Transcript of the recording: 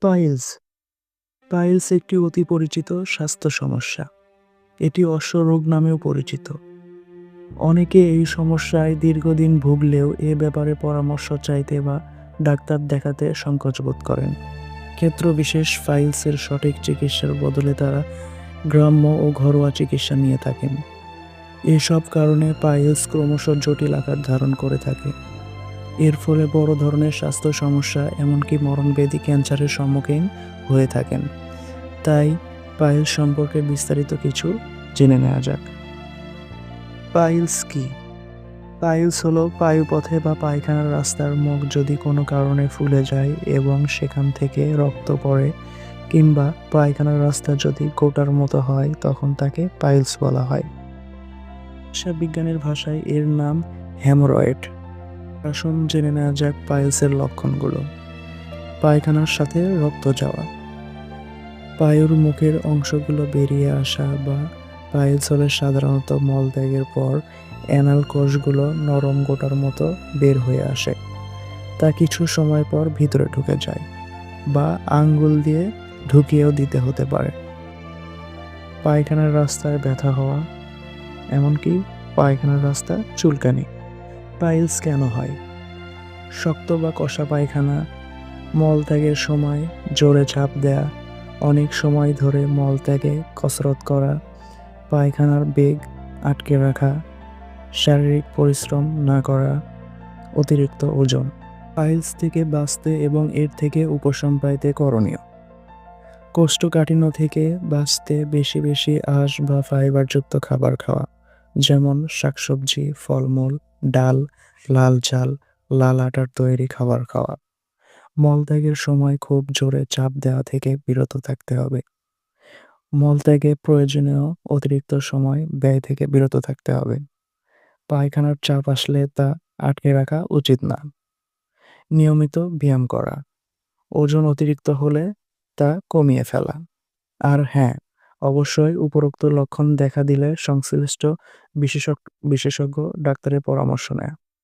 Piles piles একটি অতি পরিচিত স্বাস্থ্য সমস্যা। এটি অশ্বরোগ নামেও পরিচিত। অনেকে এই সমস্যায় দীর্ঘদিন ভুগলেও এ ব্যাপারে পরামর্শ চাইতে বা ডাক্তার দেখাতে সংকোচ বোধ করেন। ক্ষেত্রবিশেষ পাইলসের সঠিক চিকিৎসার বদলে তারা গ্রাম্য ও ঘরোয়া চিকিৎসা নিয়ে থাকেন। এসব কারণে পাইলস ক্রমশ জটিল আকার ধারণ করে থাকে। এর ফলে বড় ধরনের স্বাস্থ্য সমস্যা এমনকি মরণব্যাধি ক্যান্সারের সম্মুখীন হয়ে থাকেন। তাই পাইলস সম্পর্কে বিস্তারিত কিছু জেনে নেওয়া যাক। পাইলস কি? পাইলস হলো পায়ুপথে বা পায়খানার রাস্তার মুখ যদি কোনো কারণে ফুলে যায় এবং সেখান থেকে রক্ত পড়ে, কিংবা পায়খানার রাস্তা যদি গোটার মতো হয়, তখন তাকে পাইলস বলা হয়। বিজ্ঞানের ভাষায় এর নাম হেমোরয়েড। আসুন জেনে নেওয়া যাক পাইলসের লক্ষণগুলো। পায়খানার সাথে রক্ত যাওয়া, পায়ুর মুখের অংশগুলো বেরিয়ে আসা বা পাইলস হলে সাধারণত মলত্যাগের পর অ্যানাল কোষগুলো নরম গোটার মতো বের হয়ে আসে। তা কিছু সময় পর ভিতরে ঢুকে যায় বা আঙ্গুল দিয়ে ঢুকিয়েও দিতে হতে পারে। পায়খানার রাস্তায় ব্যথা হওয়া, এমনকি পায়খানার রাস্তা চুলকানি। পাইলস কেন হয়? শক্ত বা কষা পায়খানা, মলত্যাগের সময় জোরে চাপ দেয়া, অনেক সময় ধরে মলত্যাগে কসরত করা, পায়খানার বেগ আটকে রাখা, শারীরিক পরিশ্রম না করা, অতিরিক্ত ওজন। পাইলস থেকে বাঁচতে এবং এর থেকে উপশম পাইতে করণীয়: কোষ্ঠকাঠিন্য থেকে বাঁচতে বেশি বেশি আঁশ বা ফাইবারযুক্ত খাবার খাওয়া, যেমন শাকসবজি, ফলমূল, ডাল, লাল চাল, লাল আটার তৈরি খাবার খাওয়া। মলত্যাগের সময় খুব জোরে চাপ দেওয়া থেকে বিরত থাকতে হবে। মলত্যাগে প্রয়োজনীয় অতিরিক্ত সময় ব্যয় থেকে বিরত থাকতে হবে। পায়খানার চাপ আসলে তা আটকে রাখা উচিত না। নিয়মিত ব্যায়াম করা, ওজন অতিরিক্ত হলে তা কমিয়ে ফেলা। আর হ্যাঁ, অবশ্যই উপরোক্ত লক্ষণ দেখা দিলে সংশ্লিষ্ট বিশেষজ্ঞ ডাক্তারের পরামর্শ নেয়া।